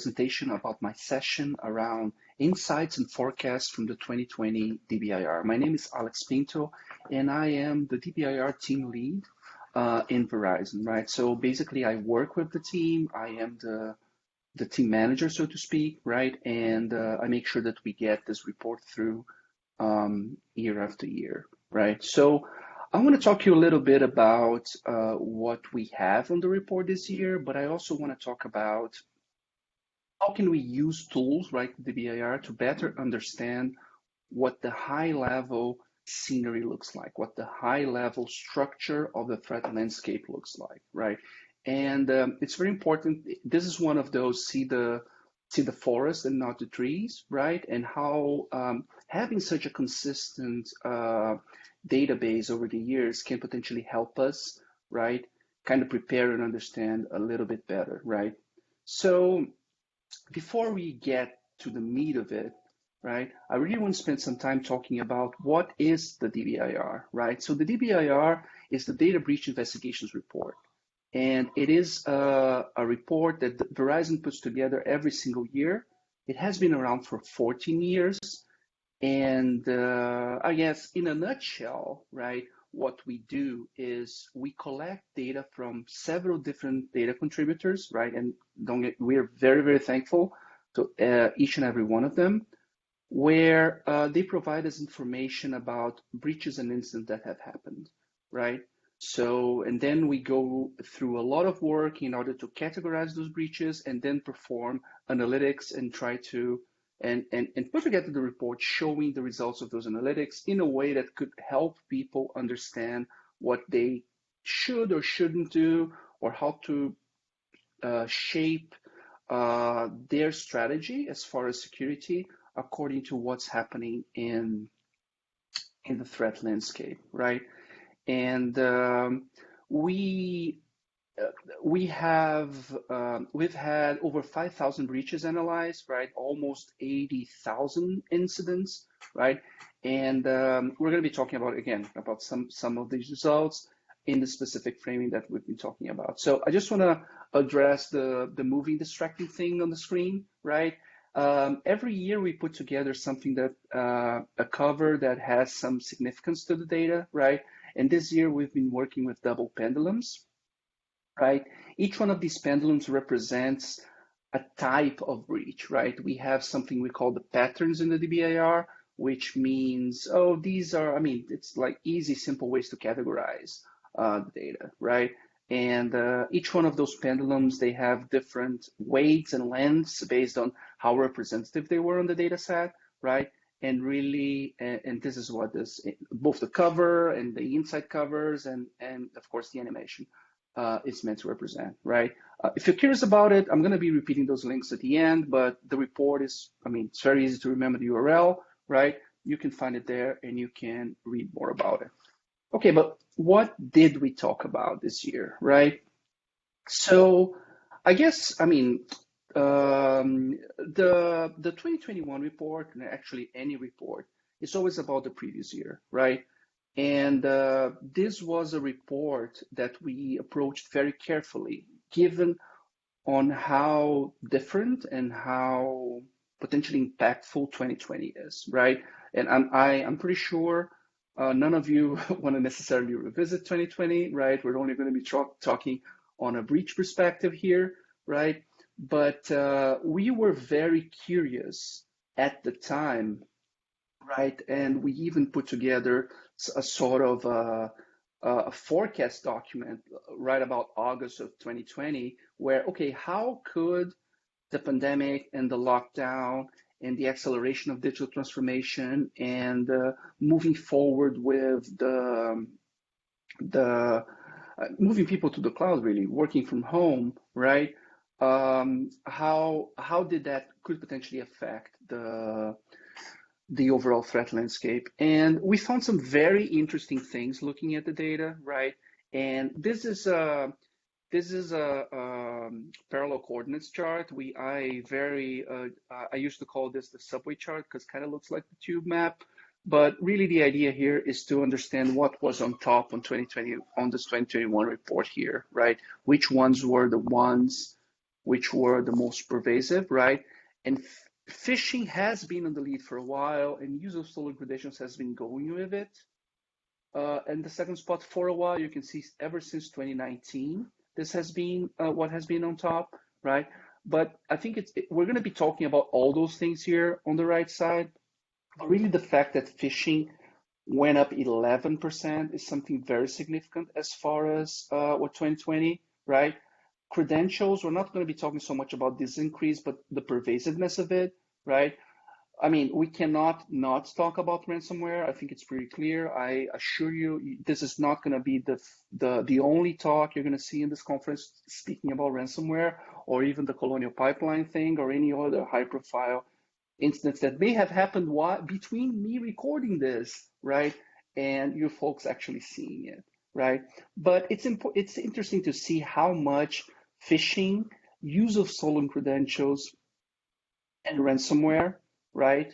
presentation about my session around insights and forecasts from the 2020 DBIR. My name is Alex Pinto, and I am the DBIR team lead in Verizon, right? So basically, I work with the team. I am the team manager, so to speak, right? And I make sure that we get this report through year after year, right? So I want to talk to you a little bit about what we have on the report this year, but I also want to talk about how can we use tools, right, the DBIR, to better understand what the high-level scenery looks like, what the high-level structure of the threat landscape looks like, right? And it's very important. This is one of those see the forest and not the trees, right? And how having such a consistent database over the years can potentially help us, right? Kind of prepare and understand a little bit better, right? So before we get to the meat of it, right, I really want to spend some time talking about what is the DBIR, right? So the DBIR is the Data Breach Investigations Report. And it is a report that Verizon puts together every single year. It has been around for 14 years. And I guess in a nutshell, right, what we do is we collect data from several different data contributors, right? And we're very, very thankful to each and every one of them, where they provide us information about breaches and incidents that have happened, right? So, and then we go through a lot of work in order to categorize those breaches and then perform analytics and try to and put together the report showing the results of those analytics in a way that could help people understand what they should or shouldn't do, or how to shape their strategy as far as security according to what's happening in the threat landscape, right? And we've had over 5,000 breaches analyzed, right? Almost 80,000 incidents, right? And we're going to be talking about some of these results in the specific framing that we've been talking about. So I just want to address the moving distracting thing on the screen, right? Every year we put together something that a cover that has some significance to the data, right? And this year we've been working with double pendulums, right? Each one of these pendulums represents a type of breach, right? We have something we call the patterns in the DBIR, which means, oh, these are, it's like easy, simple ways to categorize the data, right? And each one of those pendulums, they have different weights and lengths based on how representative they were on the data set, right? And really, and this is what this, both the cover and the inside covers and of course the animation is meant to represent, right? If you're curious about it, I'm gonna be repeating those links at the end, but the report is, it's very easy to remember the URL, right? You can find it there and you can read more about it. Okay, but what did we talk about this year, right? So I guess, the 2021 report, and actually any report, is always about the previous year, right? And this was a report that we approached very carefully, given on how different and how potentially impactful 2020 is, right? And I'm pretty sure none of you want to necessarily revisit 2020, right? We're only going to be talking on a breach perspective here, right? But we were very curious at the time, right? And we even put together a sort of a forecast document right about August of 2020, where, okay, how could the pandemic and the lockdown and the acceleration of digital transformation and moving forward with the moving people to the cloud, really working from home, right? How did that could potentially affect the overall threat landscape? And we found some very interesting things looking at the data, right? And this is a parallel coordinates chart. I used to call this the subway chart because it kind of looks like the tube map. But really the idea here is to understand what was on top on this 2021 report here, right? Which ones were the ones which were the most pervasive, right? And phishing has been on the lead for a while, and use of stolen credentials has been going with it. And the second spot for a while, you can see ever since 2019, this has been what has been on top, right? But I think we're going to be talking about all those things here on the right side. But really, the fact that phishing went up 11% is something very significant as far as what 2020, right? Credentials, we're not going to be talking so much about this increase, but the pervasiveness of it, right? I mean, we cannot not talk about ransomware. I think it's pretty clear. I assure you, this is not going to be the only talk you're going to see in this conference speaking about ransomware, or even the Colonial Pipeline thing, or any other high-profile incidents that may have happened between me recording this, right, and you folks actually seeing it, right? But it's interesting to see how much phishing, use of stolen credentials, and ransomware, right,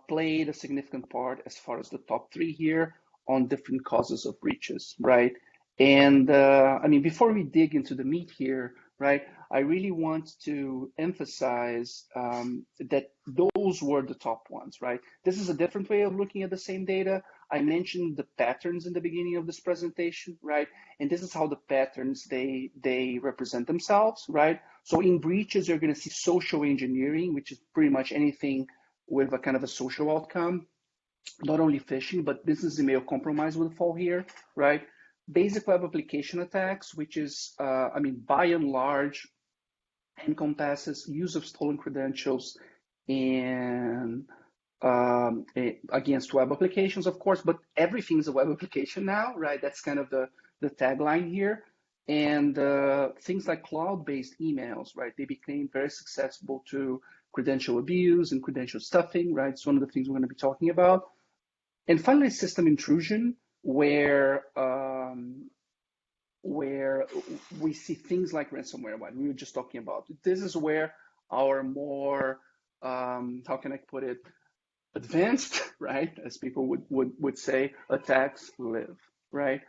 played a significant part as far as the top three here on different causes of breaches, right? And I mean, before we dig into the meat here, right, I really want to emphasize that those were the top ones, right? This is a different way of looking at the same data. I mentioned the patterns in the beginning of this presentation, right? And this is how the patterns, they represent themselves, right? So in breaches, you're going to see social engineering, which is pretty much anything with a kind of a social outcome. Not only phishing, but business email compromise will fall here, right? Basic web application attacks, which is, I mean, by and large, encompasses use of stolen credentials and against web applications, of course, but everything's a web application now, right? That's kind of the tagline here. And things like cloud-based emails, right? They became very susceptible to credential abuse and credential stuffing, right? It's one of the things we're going to be talking about. And finally, system intrusion, where we see things like ransomware, what we were just talking about. This is where our more, how can I put it, advanced, right, as people would say, attacks live, right?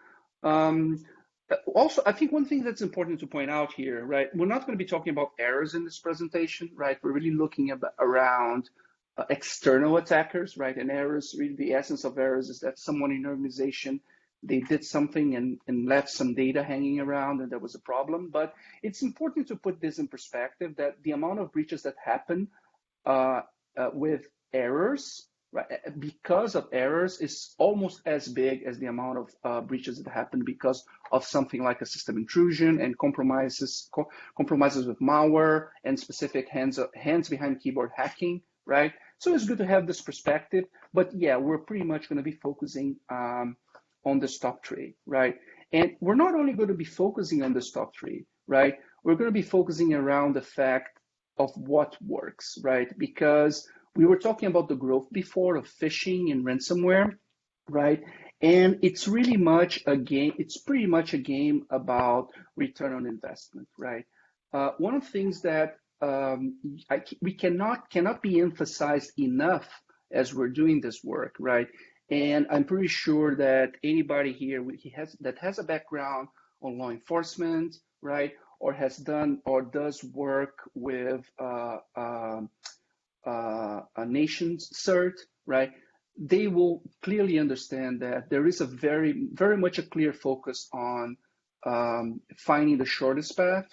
Also, I think one thing that's important to point out here, right, we're not going to be talking about errors in this presentation, right? We're really looking around external attackers, right? And errors, really the essence of errors is that someone in an organization, they did something and left some data hanging around and there was a problem. But it's important to put this in perspective, that the amount of breaches that happen with errors, right, because of errors, is almost as big as the amount of breaches that happen because of something like a system intrusion and compromises with malware and specific hands behind keyboard hacking, right? So it's good to have this perspective, but yeah, we're pretty much going to be focusing on this top three, right? And we're not only going to be focusing on this top three, right? We're going to be focusing around the fact of what works, right? Because we were talking about the growth before of phishing and ransomware, right? And it's really much a game, it's pretty much a game about return on investment, right? One of the things that we cannot be emphasized enough as we're doing this work, right? And I'm pretty sure that anybody here that has a background on law enforcement, right, or has done or does work with a nation's cert, right, they will clearly understand that there is a very, very much a clear focus on finding the shortest path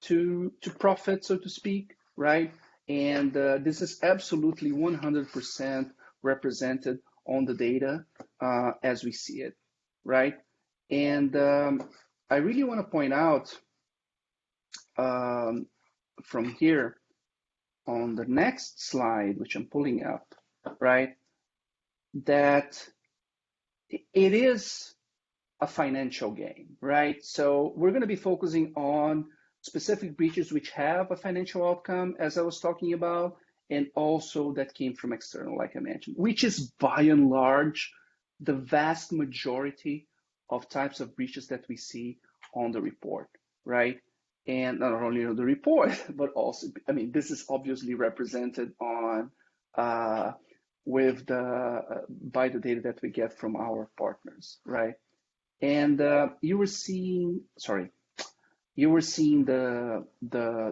to profit, so to speak, right? And this is absolutely 100% represented on the data as we see it, right? And I really want to point out from here on the next slide, which I'm pulling up, right, that it is a financial game, right? So we're going to be focusing on specific breaches which have a financial outcome, as I was talking about, and also that came from external, like I mentioned, which is by and large the vast majority of types of breaches that we see on the report, right? And not only on the report, but also, I mean, this is obviously represented on by the data that we get from our partners, right? And you were seeing, sorry, you were seeing the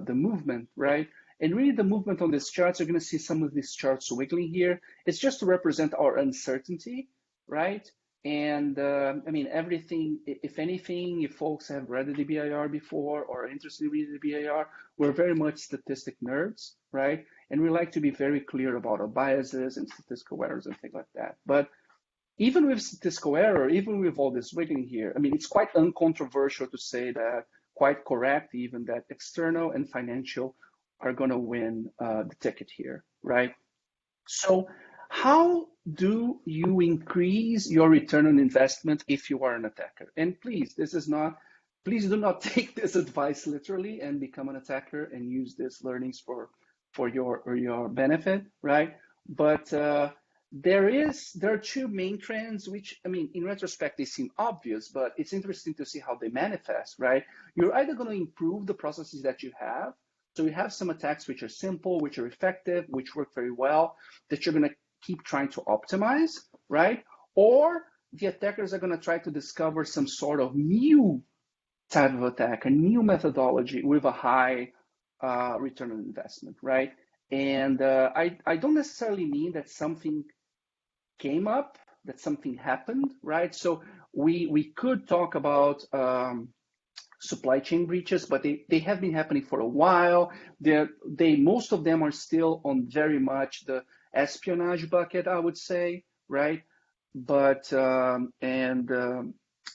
movement, right? And really the movement on these charts, you're going to see some of these charts wiggling here. It's just to represent our uncertainty, right? And I mean, everything, if anything, if folks have read the DBIR before or are interested in reading the DBIR, we're very much statistic nerds, right? And we like to be very clear about our biases and statistical errors and things like that. But even with statistical error, even with all this wiggling here, I mean, it's quite uncontroversial to say that, quite correct even, that external and financial are going to win the ticket here, right? So how do you increase your return on investment if you are an attacker? And please, please do not take this advice literally and become an attacker and use these learnings for your benefit, right? But there are two main trends, which, I mean, in retrospect, they seem obvious, but it's interesting to see how they manifest, right? You're either going to improve the processes that you have. So you have some attacks which are simple, which are effective, which work very well, that you're going to keep trying to optimize, right? Or the attackers are going to try to discover some sort of new type of attack, a new methodology with a high return on investment, right? And I don't necessarily mean that something came up, that something happened, right? So we could talk about supply chain breaches, but they have been happening for a while. Most of them are still on very much the espionage bucket, I would say, right? But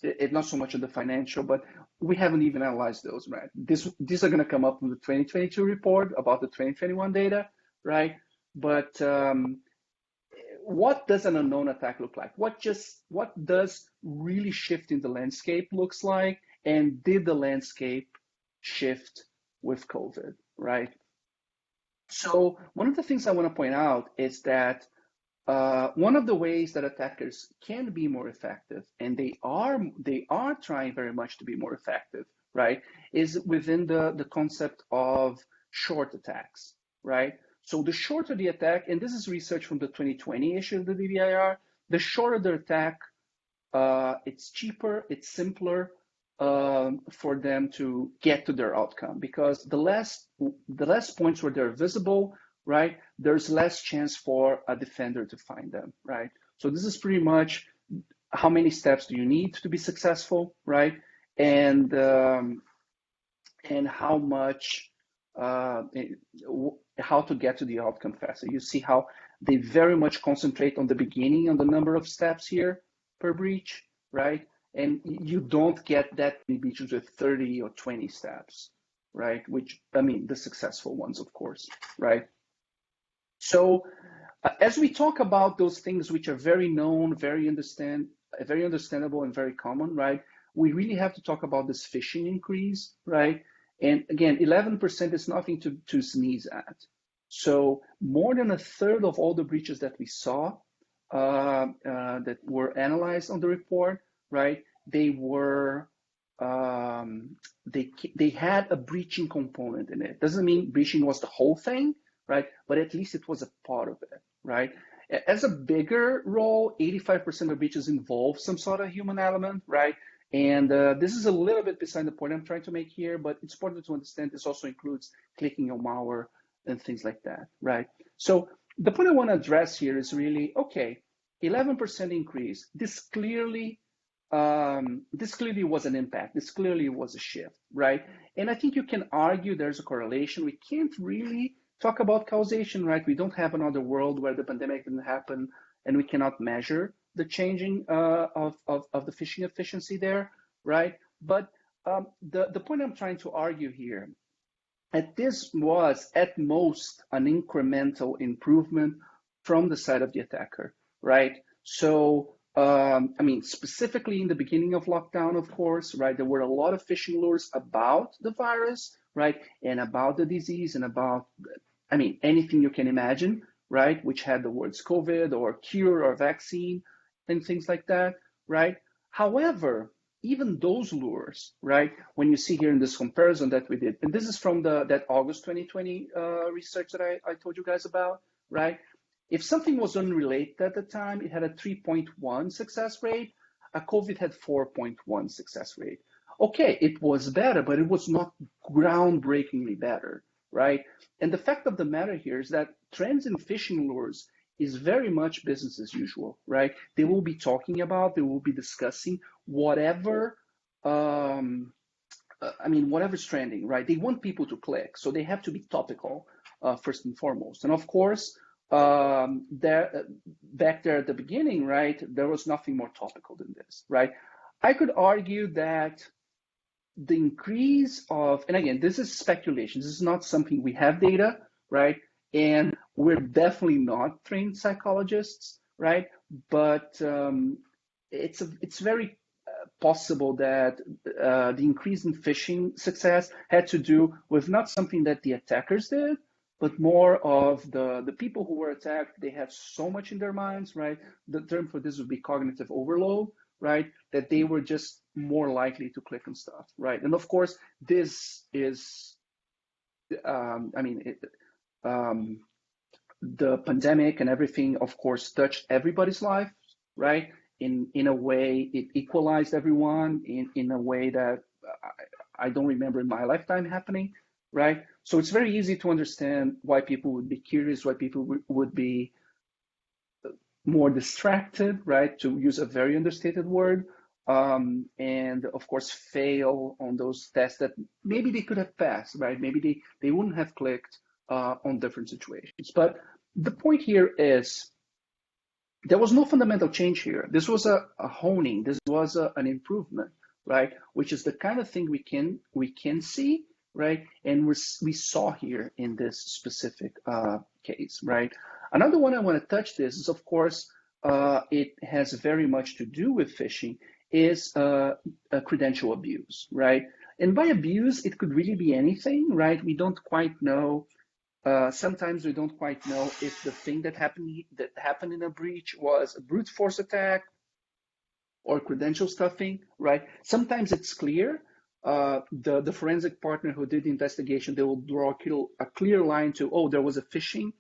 it's not so much of the financial, but we haven't even analyzed those, right? These are going to come up in the 2022 report about the 2021 data, right? But what does an unknown attack look like? What does really shifting the landscape looks like? And did the landscape shift with COVID, right? So one of the things I want to point out is that one of the ways that attackers can be more effective, and they are trying very much to be more effective, right, is within the concept of short attacks, right? So the shorter the attack, and this is research from the 2020 issue of the DBIR, the shorter the attack, it's cheaper, it's simpler, for them to get to their outcome, because the less points where they're visible, right, there's less chance for a defender to find them, right? So this is pretty much how many steps do you need to be successful, right? And how much how to get to the outcome faster. You see how they very much concentrate on the beginning, on the number of steps here per breach, right? And you don't get that many breaches with 30 or 20 steps, right? Which, I mean, the successful ones, of course, right? So as we talk about those things which are very known, very understandable and very common, right? We really have to talk about this phishing increase, right? And again, 11% is nothing to sneeze at. So more than a third of all the breaches that we saw that were analyzed on the report, right? They were they had a breaching component in it. Doesn't mean breaching was the whole thing, right? But at least it was a part of it, right? As a bigger role, 85% of breaches involve some sort of human element, right? And this is a little bit beside the point I'm trying to make here, but it's important to understand this also includes clicking on malware and things like that, right? So the point I want to address here is really, okay, 11% increase. This clearly was an impact. This clearly was a shift, right? And I think you can argue there's a correlation. We can't really talk about causation, right? We don't have another world where the pandemic didn't happen and we cannot measure the changing of the phishing efficiency there, right? But the point I'm trying to argue here, this was at most an incremental improvement from the side of the attacker, right? So, I mean, specifically in the beginning of lockdown, of course, right, there were a lot of phishing lures about the virus, right, and about the disease and about, I mean, anything you can imagine, right, which had the words COVID or cure or vaccine and things like that, right? However, even those lures, right, when you see here in this comparison that we did, and this is from that August 2020 research that I told you guys about, right? If something was unrelated at the time, it had a 3.1 success rate. A COVID had 4.1 success rate. Okay, it was better, but it was not groundbreakingly better, right? And the fact of the matter here is that trends in phishing lures is very much business as usual, right? They will be talking about, they will be discussing whatever, whatever's trending, right? They want people to click, so they have to be topical first and foremost. And of course, back there at the beginning, right, there was nothing more topical than this, right? I could argue that the increase of, and again, this is speculation. This is not something we have data, right? And we're definitely not trained psychologists, right? But it's very possible that the increase in phishing success had to do with not something that the attackers did, but more of the people who were attacked. They have so much in their minds, right? The term for this would be cognitive overload, right? That they were just more likely to click on stuff, right? And of course, this is, the pandemic and everything, of course, touched everybody's life, right? In a way, it equalized everyone in a way that I don't remember in my lifetime happening, right? So it's very easy to understand why people would be curious, why people would be more distracted, right? To use a very understated word, and of course fail on those tests that maybe they could have passed, right? Maybe they wouldn't have clicked on different situations. But the point here is there was no fundamental change here. This was a honing. This was an improvement, right? Which is the kind of thing we can see, right? And we saw here in this specific case, right? Another one I want to touch this is, of course, it has very much to do with phishing, is credential abuse, right? And by abuse, it could really be anything, right? We don't quite know. Sometimes we don't quite know if the thing that happened in a breach was a brute force attack or credential stuffing, right? Sometimes it's clear. The forensic partner who did the investigation, they will draw a clear line to, oh, there was a phishing,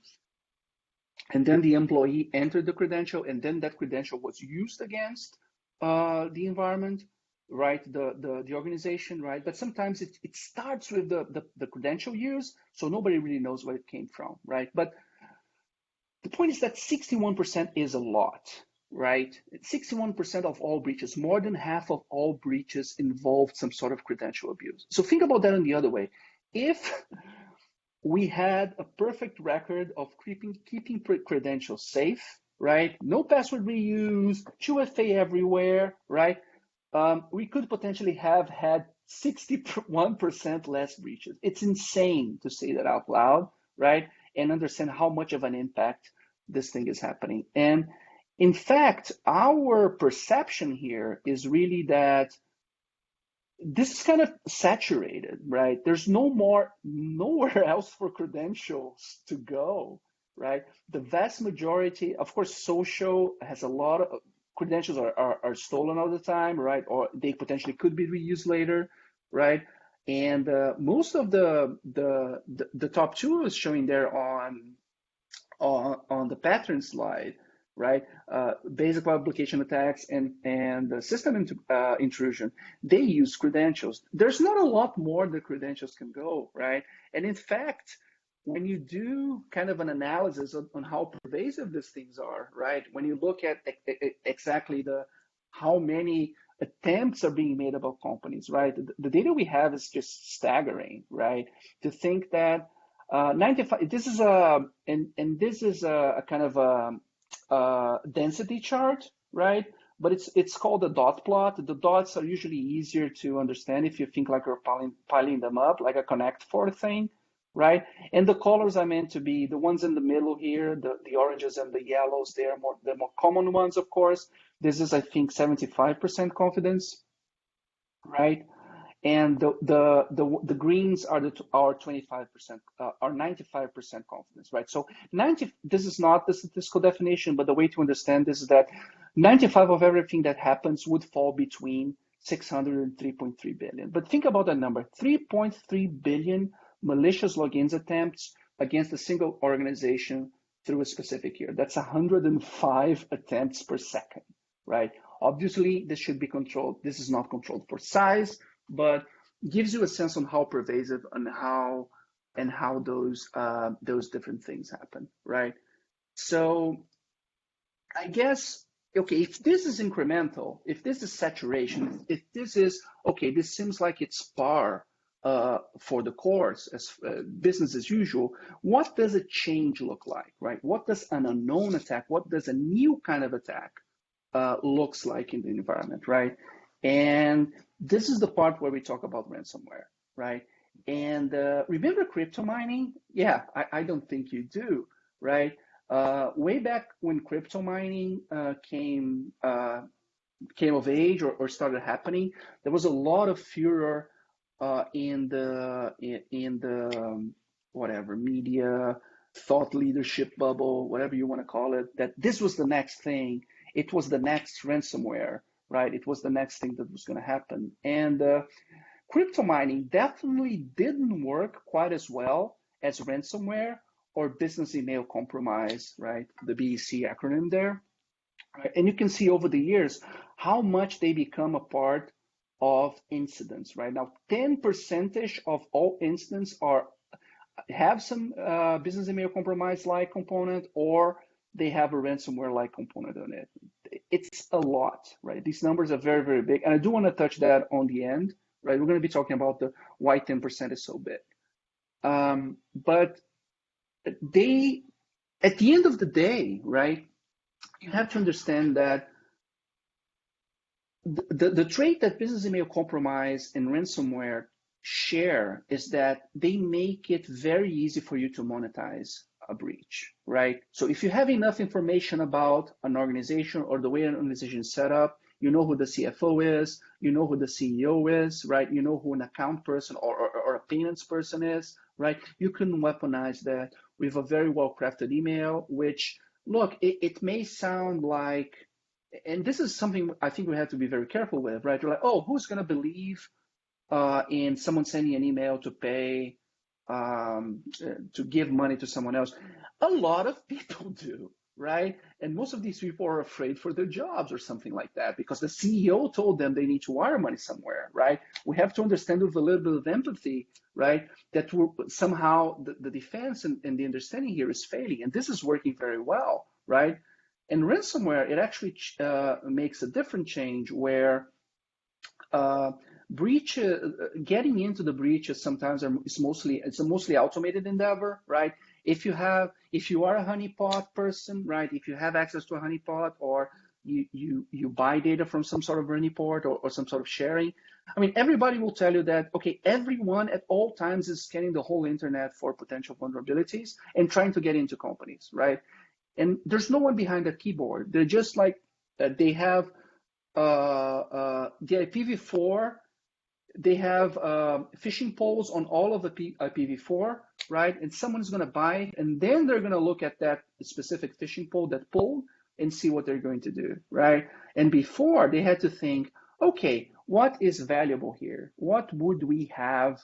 and then the employee entered the credential, and then that credential was used against the environment, right? The organization, right? But sometimes it starts with the credential use, so nobody really knows where it came from, right? But the point is that 61% is a lot, right? 61% of all breaches, more than half of all breaches involved some sort of credential abuse. So think about that in the other way. If we had a perfect record of keeping credentials safe, right? No password reuse, 2FA everywhere, right? We could potentially have had 61% less breaches. It's insane to say that out loud, right? And understand how much of an impact this thing is happening. And in fact, our perception here is really that this is kind of saturated, right? There's nowhere else for credentials to go, right? The vast majority, of course, social has a lot of credentials are stolen all the time, right? Or they potentially could be reused later, right? And most of the top two is showing there on the pattern slide, right? Basic web application attacks and the system intrusion, they use credentials. There's not a lot more that credentials can go, right? And in fact, when you do kind of an analysis on how pervasive these things are, right? When you look at exactly how many attempts are being made about companies, right? The data we have is just staggering, right? To think that 95, this is a kind of a density chart, right? But it's called a dot plot. The dots are usually easier to understand if you think like you're piling them up, like a connect four thing, right? And the colors are meant to be the ones in the middle here, the oranges and the yellows. They are the more common ones, of course. This is, I think, 75% confidence, right? And the greens are 25%, are 95% confidence, right? So 90. This is not the statistical definition, but the way to understand this is that 95 of everything that happens would fall between 600 and 3.3 billion. But think about that number: 3.3 billion malicious logins attempts against a single organization through a specific year. That's 105 attempts per second, right? Obviously, this should be controlled. This is not controlled for size, but gives you a sense on how pervasive and how those different things happen, right? So I guess, okay, if this is incremental, if this is saturation, if this is, okay, this seems like it's par for the course as business as usual, what does a change look like, right? What does an unknown attack, what does a new kind of attack looks like in the environment, right? And this is the part where we talk about ransomware, right? And remember crypto mining? Yeah, I don't think you do, right? Way back when crypto mining came of age or started happening, there was a lot of furor in the whatever media, thought leadership bubble, whatever you want to call it, that this was the next thing. It was the next ransomware, right? It was the next thing that was going to happen. And crypto mining definitely didn't work quite as well as ransomware or business email compromise, right? The BEC acronym there. Right? And you can see over the years how much they become a part of incidents, right? Now, 10% of all incidents have some business email compromise-like component, or they have a ransomware-like component on it. It's a lot, right? These numbers are very, very big. And I do want to touch that on the end, right? We're going to be talking about why 10% is so big. But they, at the end of the day, right, you have to understand that the trait that business email compromise and ransomware share is that they make it very easy for you to monetize a breach, right? So if you have enough information about an organization or the way an organization is set up, you know who the CFO is, you know who the CEO is, right? You know who an account person or a payments person is, right? You can weaponize that with a very well-crafted email, which, look, it may sound like, and this is something I think we have to be very careful with, right? You're like, oh, who's going to believe in someone sending an email to pay, to give money to someone else? A lot of people do, right? And most of these people are afraid for their jobs or something like that because the CEO told them they need to wire money somewhere, right? We have to understand with a little bit of empathy, right, that somehow the defense and the understanding here is failing, and this is working very well, right? And ransomware, it actually makes a different change where breach, getting into the breaches sometimes it's a mostly automated endeavor, right? If you are a honeypot person, right? If you have access to a honeypot, or you buy data from some sort of honeypot or some sort of sharing, I mean, everybody will tell you that, okay, everyone at all times is scanning the whole internet for potential vulnerabilities and trying to get into companies, right? And there's no one behind that keyboard. They're just like, they have the IPv4, they have phishing poles on all of the IPv4, right? And someone's going to buy it, and then they're going to look at that specific phishing pole, that pole, and see what they're going to do, right? And before, they had to think, okay, what is valuable here? What would we have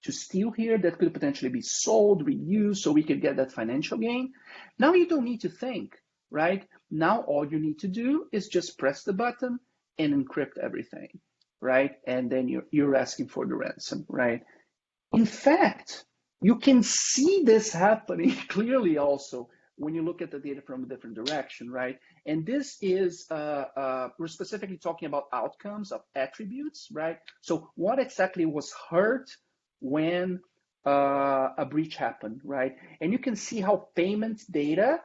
to steal here that could potentially be sold, reused, so we could get that financial gain? Now you don't need to think, right? Now all you need to do is just press the button and encrypt everything, right? And then you're asking for the ransom, right? In fact, you can see this happening clearly also when you look at the data from a different direction, right? And this is, we're specifically talking about outcomes of attributes, right? So what exactly was hurt when a breach happened, right? And you can see how payment data,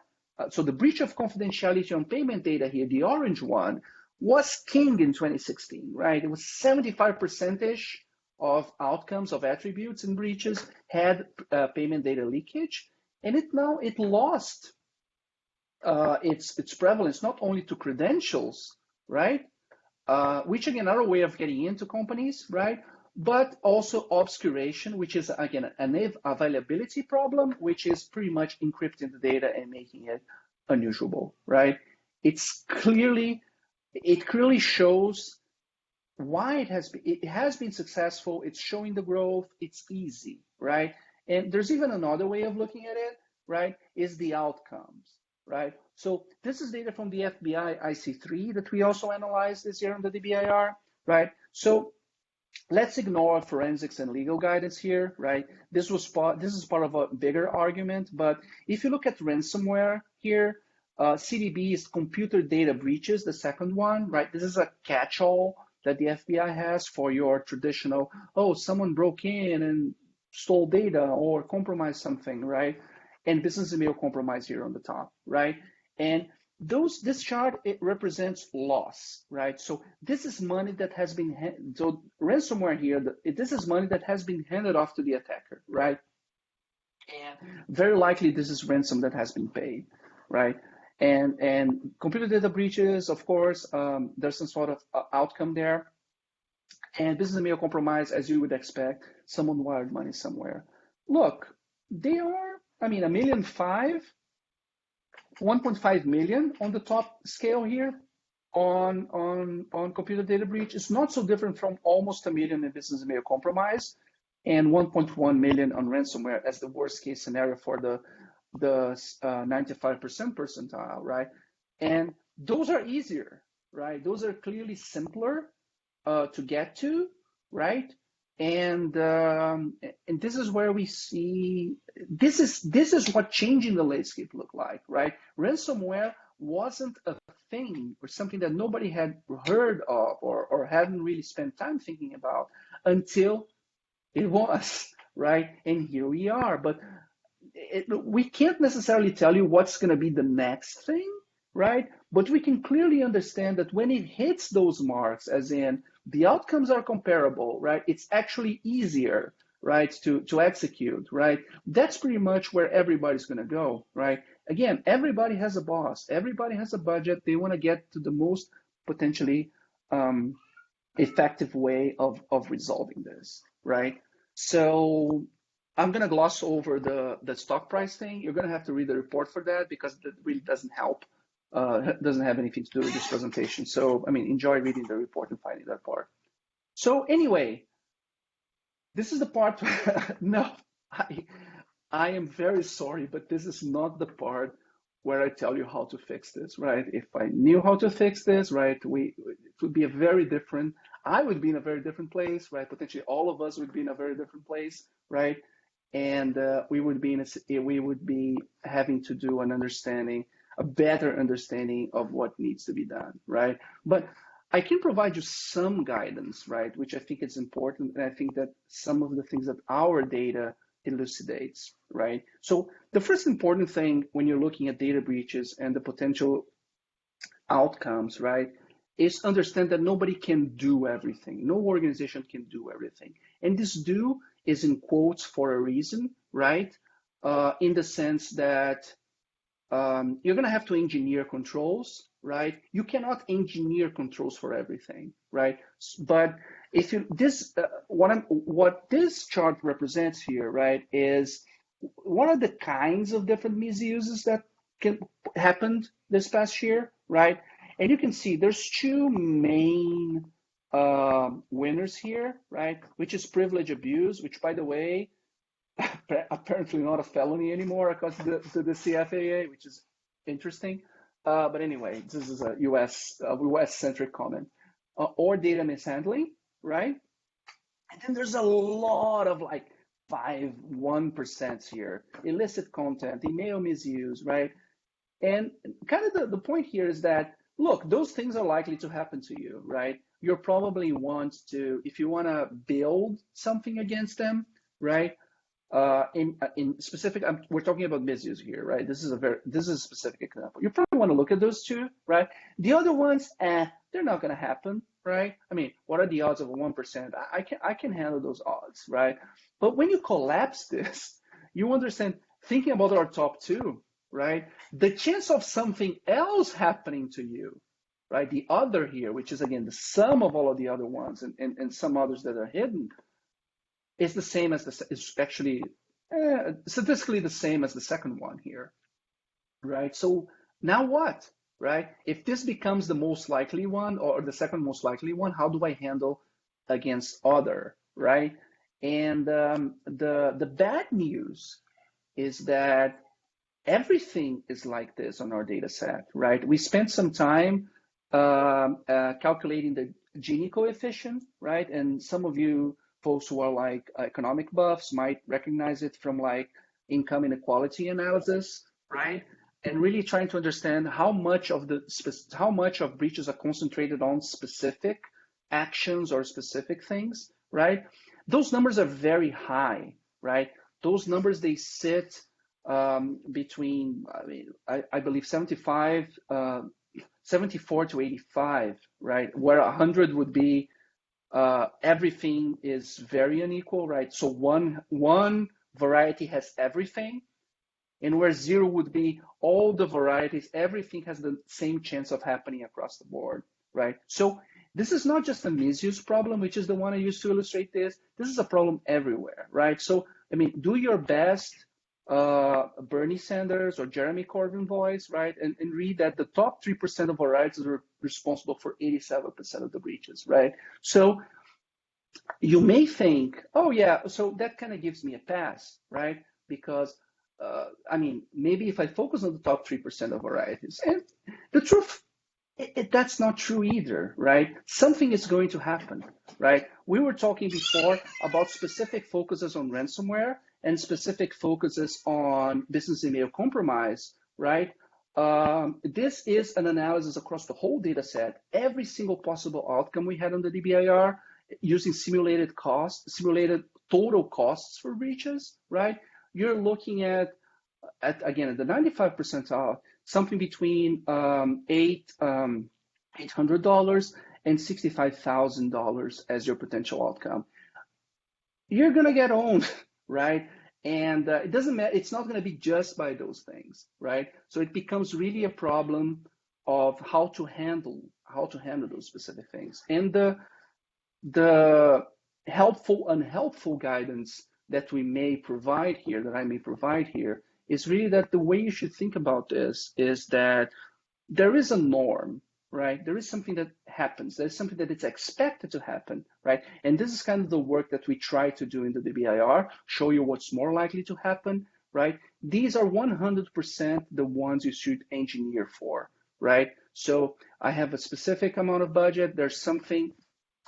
so the breach of confidentiality on payment data here, the orange one, was king in 2016, right? It was 75% of outcomes of attributes and breaches had payment data leakage, and it lost its prevalence not only to credentials, right? Which again are a way of getting into companies, right? But also obscuration, which is again an availability problem, which is pretty much encrypting the data and making it unusable, right? It clearly shows why it has been successful. It's showing the growth. It's easy, right? And there's even another way of looking at it, right? Is the outcomes, right? So this is data from the FBI IC3 that we also analyzed this year on the DBIR, right? So Let's ignore forensics and legal guidance here, right? This is part of a bigger argument, but if you look at ransomware here, CDB is computer data breaches, the second one, right? This is a catch-all that the FBI has for your traditional, oh, someone broke in and stole data or compromised something, right? And business email compromise here on the top, right? And this chart, it represents loss, right? So this is money that has been, so ransomware here, this is money that has been handed off to the attacker, right? And very likely this is ransom that has been paid, right? And computer data breaches, of course, there's some sort of outcome there. And business email compromise, as you would expect, someone wired money somewhere. Look, they are, I mean, 1.5 million on the top scale here on computer data breach. It's not so different from almost 1 million in business email compromise and 1.1 million on ransomware as the worst case scenario for the 95% percentile, right? And those are easier, right? Those are clearly simpler to get to, right? And this is where we see this is what changing the landscape look like, right? Ransomware wasn't a thing or something that nobody had heard of or hadn't really spent time thinking about until it was, right? And here we are. But we can't necessarily tell you what's going to be the next thing, right? But we can clearly understand that when it hits those marks, as in the outcomes are comparable, right? It's actually easier, right, to execute, right? That's pretty much where everybody's going to go, right? Again, everybody has a boss. Everybody has a budget. They want to get to the most potentially effective way of resolving this, right? So I'm going to gloss over the stock price thing. You're going to have to read the report for that because that really doesn't help. Doesn't have anything to do with this presentation. So, I mean, enjoy reading the report and finding that part. So anyway, this is the part, no, I am very sorry, but this is not the part where I tell you how to fix this, right? If I knew how to fix this, right, it would be I would be in a very different place, right? Potentially all of us would be in a very different place, right? And we would be having to do a better understanding of what needs to be done, right? But I can provide you some guidance, right, which I think is important, and I think that some of the things that our data elucidates, right? So the first important thing when you're looking at data breaches and the potential outcomes, right, is understand that nobody can do everything. No organization can do everything. And this "do" is in quotes for a reason, right? In the sense that you're going to have to engineer controls, right? You cannot engineer controls for everything, right? But if you what this chart represents here, right, is what are the kinds of different misuses that happened this past year, right? And you can see there's two main winners here, right? Which is privilege abuse, which, by the way, apparently not a felony anymore according to the CFAA, which is interesting. But anyway, this is a US-centric comment. Or data mishandling, right? And then there's a lot of like 1% here. Illicit content, email misuse, right? And kind of the point here is that, look, those things are likely to happen to you, right? You'll probably want to, if you want to build something against them, right? In specific, we're talking about misuse here, right? This is a specific example. You probably want to look at those two, right? The other ones, they're not going to happen, right? I mean, what are the odds of 1%? I can handle those odds, right? But when you collapse this, you understand, thinking about our top two, right? The chance of something else happening to you, right? The other here, which is again the sum of all of the other ones and some others that are hidden, is the same as is actually statistically the same as the second one here, right? So now what, right? If this becomes the most likely one or the second most likely one, how do I handle against other, right? And the bad news is that everything is like this on our data set, right? We spent some time calculating the Gini coefficient, right? And some of you folks who are like economic buffs might recognize it from like income inequality analysis, right? And really trying to understand how much of breaches are concentrated on specific actions or specific things, right? Those numbers are very high, right? Those numbers, they sit between, I believe 74 to 85, right? Where 100 would be everything is very unequal, right? So one variety has everything, and where 0 would be all the varieties, everything has the same chance of happening across the board, right? So this is not just a misuse problem, which is the one I used to illustrate this. This is a problem everywhere, right? So, I mean, do your best, Bernie Sanders or Jeremy Corbyn voice, right? And read that the top 3% of varieties are responsible for 87% of the breaches, right? So you may think, oh yeah, so that kind of gives me a pass, right? Because I mean, maybe if I focus on the top 3% of varieties, and the truth, that's not true either, right? Something is going to happen, right? We were talking before about specific focuses on ransomware and specific focuses on business email compromise, right? This is an analysis across the whole data set, every single possible outcome we had on the DBIR using simulated total costs for breaches, right? You're looking at again, at the 95 percentile, something between $800 and $65,000 as your potential outcome. You're gonna get owned, right? And it doesn't matter. It's not gonna be just by those things, right? So it becomes really a problem of how to handle those specific things. And the helpful, unhelpful guidance that we may provide here, that I may provide here, is really that the way you should think about this is that there is a norm, right? There is something that happens. There's something that is expected to happen, right? And this is kind of the work that we try to do in the DBIR, show you what's more likely to happen, right? These are 100% the ones you should engineer for, right? So I have a specific amount of budget. There's something,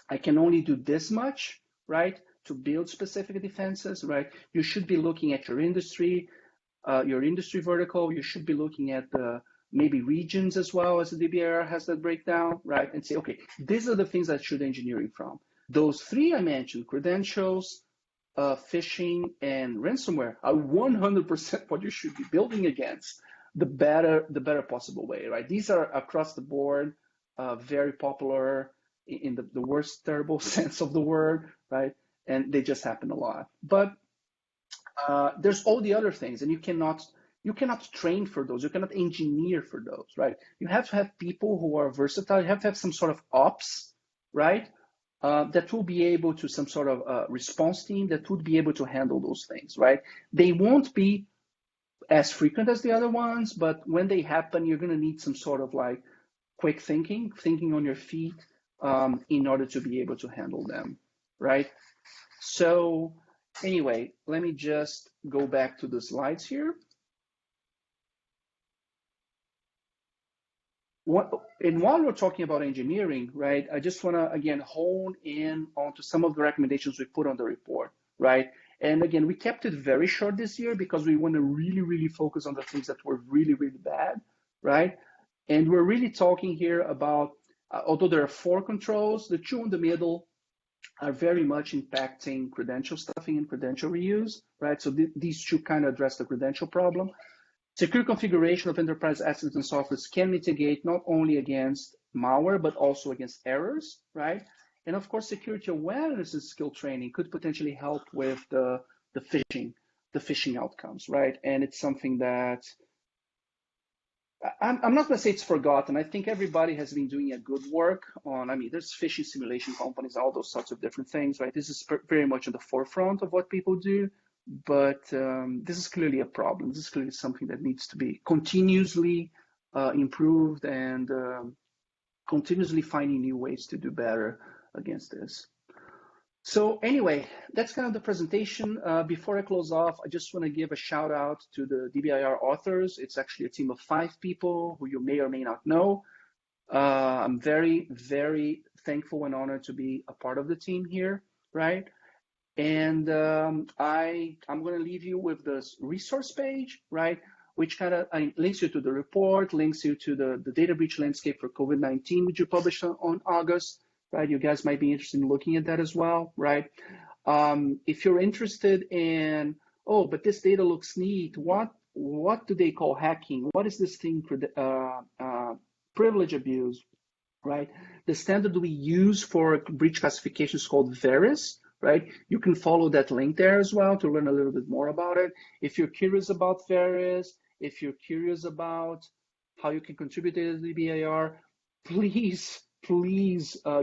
I can only do this much, right? To build specific defenses, right? You should be looking at your industry vertical. You should be looking at the maybe regions as well, as the DBIR has that breakdown, right? And say, okay, these are the things I should engineering from. Those three I mentioned, credentials, phishing, and ransomware, are 100% what you should be building against the better possible way, right? These are across the board, very popular in the worst terrible sense of the word, right? And they just happen a lot. But there's all the other things, and you cannot train for those. You cannot engineer for those, right? You have to have people who are versatile. You have to have some sort of ops, right? That will be able to, some sort of response team that would be able to handle those things, right? They won't be as frequent as the other ones, but when they happen, you're going to need some sort of like quick thinking on your feet in order to be able to handle them, right? So anyway, let me just go back to the slides here. And while we're talking about engineering, right, I just want to, again, hone in onto some of the recommendations we put on the report, right? And again, we kept it very short this year because we want to really, really focus on the things that were really, really bad, right? And we're really talking here about, although there are 4 controls, the 2 in the middle are very much impacting credential stuffing and credential reuse, right? So these 2 kind of address the credential problem. Secure configuration of enterprise assets and softwares can mitigate not only against malware, but also against errors, right? And of course, security awareness and skill training could potentially help with the phishing outcomes, right? And it's something that I'm not going to say it's forgotten. I think everybody has been doing a good work on, I mean, there's phishing simulation companies, all those sorts of different things, right? This is very much at the forefront of what people do. But this is clearly a problem. This is clearly something that needs to be continuously improved and continuously finding new ways to do better against this. So anyway, that's kind of the presentation. Before I close off, I just want to give a shout out to the DBIR authors. It's actually a team of 5 people who you may or may not know. I'm very, very thankful and honored to be a part of the team here, right? And I'm going to leave you with this resource page, right? Which kind of links you to the report, links you to the data breach landscape for COVID-19, which you published on August, right? You guys might be interested in looking at that as well, right? If you're interested in, oh, but this data looks neat, what do they call hacking? What is this thing for privilege abuse, right? The standard we use for breach classification is called VERIS, right? You can follow that link there as well to learn a little bit more about it. If you're curious about VERIS, if you're curious about how you can contribute to the DBIR, please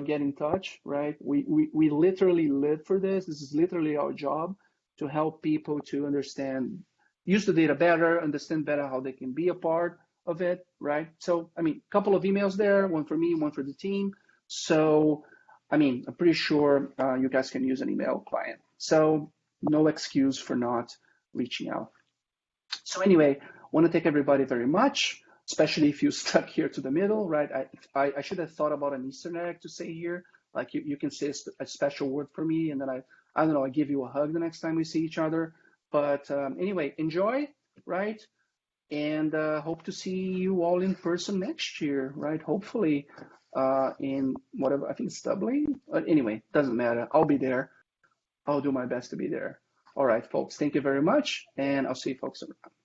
get in touch, right? We literally live for this. This is literally our job, to help people to understand, use the data better, understand better how they can be a part of it, right? So, I mean, a couple of emails there, one for me, one for the team. So, I mean, I'm pretty sure you guys can use an email client. So no excuse for not reaching out. So anyway, want to thank everybody very much, especially if you stuck here to the middle, right? I should have thought about an Easter egg to say here. Like you can say a special word for me, and then I don't know, I give you a hug the next time we see each other. But anyway, enjoy, right? And hope to see you all in person next year, right? Hopefully in whatever, I think it's Dublin. But anyway, doesn't matter. I'll be there. I'll do my best to be there. All right, folks, thank you very much. And I'll see you folks around.